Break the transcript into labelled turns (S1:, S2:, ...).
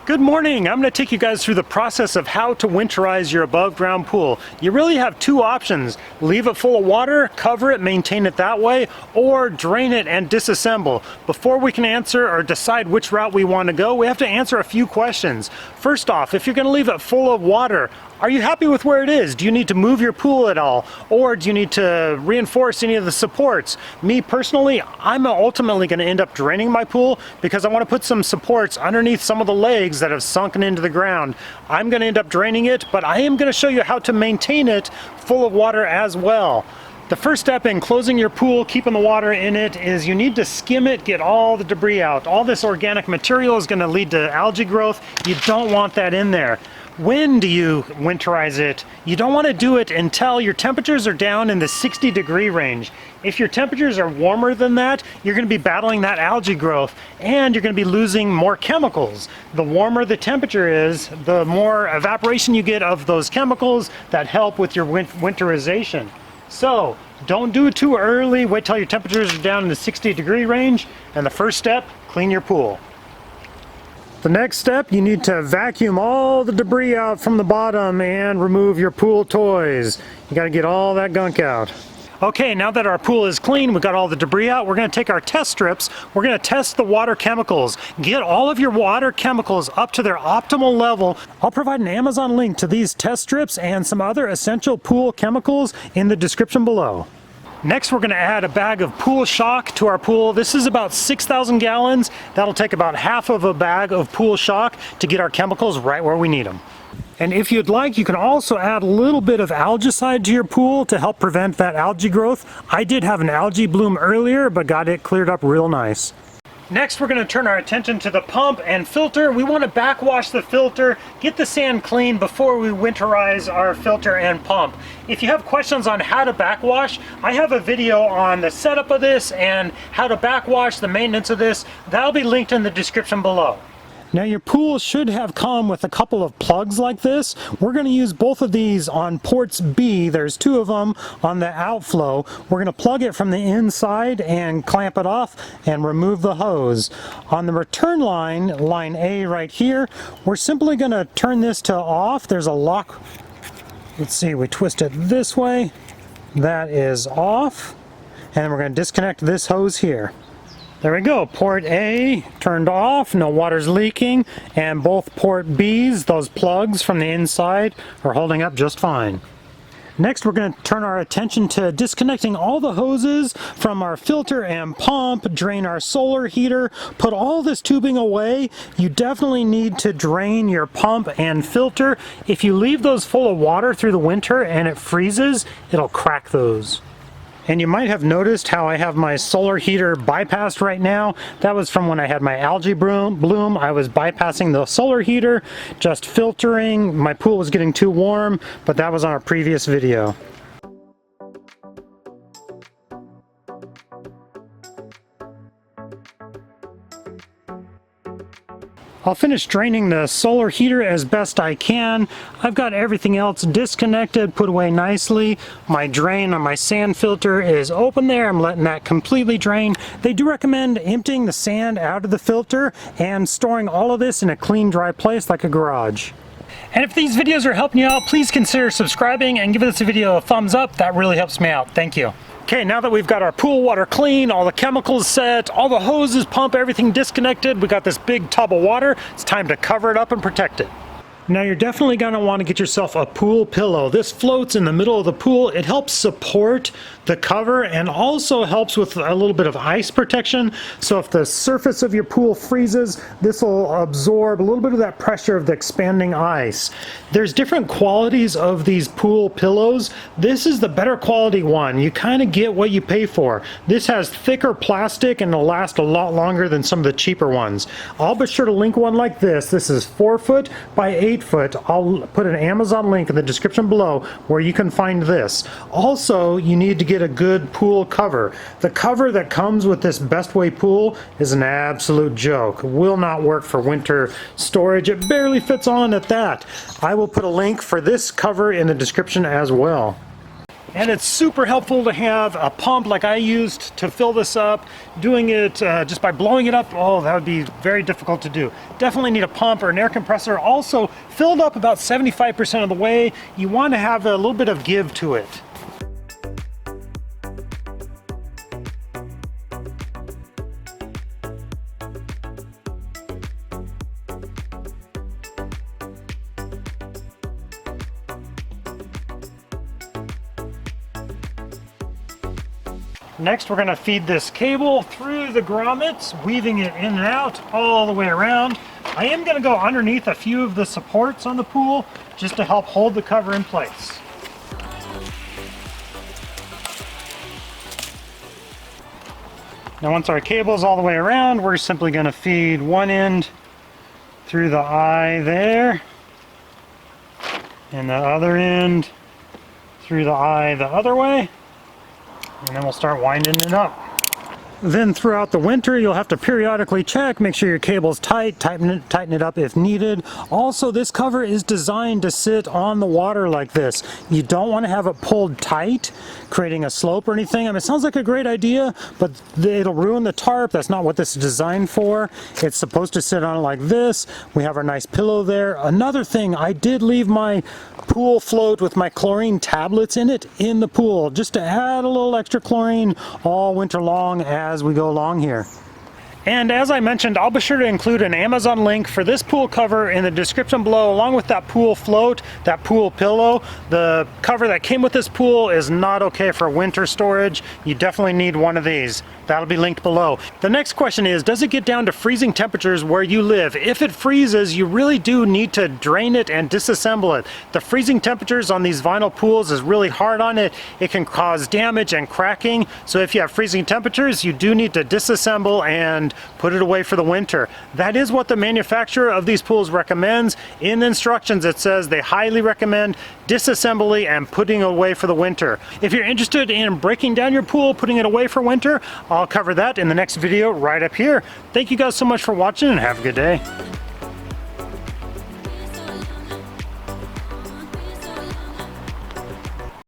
S1: Good morning. I'm going to take you guys through the process of how to winterize your above ground pool. You really have two options. Leave it full of water, cover it, maintain it that way, or drain it and disassemble. Before we can answer or decide which route we want to go, we have to answer a few questions. First off, if you're going to leave it full of water, are you happy with where it is? Do you need to move your pool at all? Or do you need to reinforce any of the supports? Me personally, I'm ultimately going to end up draining my pool because I want to put some supports underneath some of the legs that have sunken into the ground. I'm going to end up draining it, but I am going to show you how to maintain it full of water as well. The first step in closing your pool, keeping the water in it, is you need to skim it, get all the debris out. All this organic material is going to lead to algae growth. You don't want that in there. When do you winterize it? You don't want to do it until your temperatures are down in the 60-degree range. If your temperatures are warmer than that, you're going to be battling that algae growth and you're going to be losing more chemicals. The warmer the temperature is, the more evaporation you get of those chemicals that help with your winterization. So don't do it too early. Wait till your temperatures are down in the 60-degree range. And the first step, clean your pool. The next step, you need to vacuum all the debris out from the bottom and remove your pool toys. You got to get all that gunk out. Okay, now that our pool is clean, we got all the debris out, we're going to take our test strips, we're going to test the water chemicals. Get all of your water chemicals up to their optimal level. I'll provide an Amazon link to these test strips and some other essential pool chemicals in the description below. Next, we're going to add a bag of pool shock to our pool. This is about 6,000 gallons. That'll take about half of a bag of pool shock to get our chemicals right where we need them. And if you'd like, you can also add a little bit of algicide to your pool to help prevent that algae growth. I did have an algae bloom earlier, but got it cleared up real nice. Next, we're going to turn our attention to the pump and filter. We want to backwash the filter, get the sand clean before we winterize our filter and pump. If you have questions on how to backwash, I have a video on the setup of this and how to backwash, the maintenance of this. That'll be linked in the description below. Now your pool should have come with a couple of plugs like this. We're going to use both of these on ports B. There's two of them on the outflow. We're going to plug it from the inside and clamp it off and remove the hose. On the return line, line A right here, we're simply going to turn this to off. There's a lock. Let's see, we twist it this way. That is off. And we're going to disconnect this hose here. There we go, port A turned off, no water's leaking, and both port Bs, those plugs from the inside, are holding up just fine. Next, we're going to turn our attention to disconnecting all the hoses from our filter and pump, drain our solar heater, put all this tubing away. You definitely need to drain your pump and filter. If you leave those full of water through the winter and it freezes, it'll crack those. And you might have noticed how I have my solar heater bypassed right now. That was from when I had my algae bloom. I was bypassing the solar heater, just filtering. My pool was getting too warm, but that was on a previous video. I'll finish draining the solar heater as best I can. I've got everything else disconnected, put away nicely. My drain on my sand filter is open there. I'm letting that completely drain. They do recommend emptying the sand out of the filter and storing all of this in a clean, dry place like a garage. And if these videos are helping you out, please consider subscribing and give this video a thumbs up. That really helps me out. Thank you. Okay, now that we've got our pool water clean, all the chemicals set, all the hoses, pump, everything disconnected, we got this big tub of water, it's time to cover it up and protect it. Now you're definitely going to want to get yourself a pool pillow. This floats in the middle of the pool. It helps support the cover and also helps with a little bit of ice protection. So if the surface of your pool freezes, this will absorb a little bit of that pressure of the expanding ice. There's different qualities of these pool pillows. This is the better quality one. You kind of get what you pay for. This has thicker plastic and it'll last a lot longer than some of the cheaper ones. I'll be sure to link one like this. This is 4 foot by 8 foot. I'll put an Amazon link in the description below where you can find this. Also, you need to get a good pool cover. The cover that comes with this Best Way pool is an absolute joke. Will not work for winter storage. It barely fits on at that. I will put a link for this cover in the description as well. And it's super helpful to have a pump like I used to fill this up. Doing it just by blowing it up, oh, that would be very difficult to do. Definitely need a pump or an air compressor. Also, filled up about 75% of the way. You want to have a little bit of give to it. Next, we're going to feed this cable through the grommets, weaving it in and out all the way around. I am going to go underneath a few of the supports on the pool just to help hold the cover in place. Now once our cable is all the way around, we're simply going to feed one end through the eye there, and the other end through the eye the other way. And then we'll start winding it up. Then throughout the winter, you'll have to periodically check, make sure your cable's tight, tighten it up if needed. Also, this cover is designed to sit on the water like this. You don't want to have it pulled tight, creating a slope or anything. I mean, it sounds like a great idea, but it'll ruin the tarp. That's not what this is designed for. It's supposed to sit on it like this. We have our nice pillow there. Another thing, I did leave my pool float with my chlorine tablets in it in the pool, just to add a little extra chlorine all winter long as we go along here. And as I mentioned, I'll be sure to include an Amazon link for this pool cover in the description below, along with that pool float, that pool pillow. The cover that came with this pool is not okay for winter storage. You definitely need one of these. That'll be linked below. The next question is, does it get down to freezing temperatures where you live? If it freezes, you really do need to drain it and disassemble it. The freezing temperatures on these vinyl pools is really hard on it. It can cause damage and cracking. So if you have freezing temperatures, you do need to disassemble and put it away for the winter. That is what the manufacturer of these pools recommends. In the instructions, it says they highly recommend disassembly and putting it away for the winter. If you're interested in breaking down your pool, putting it away for winter, I'll cover that in the next video right up here. Thank you guys so much for watching and have a good day.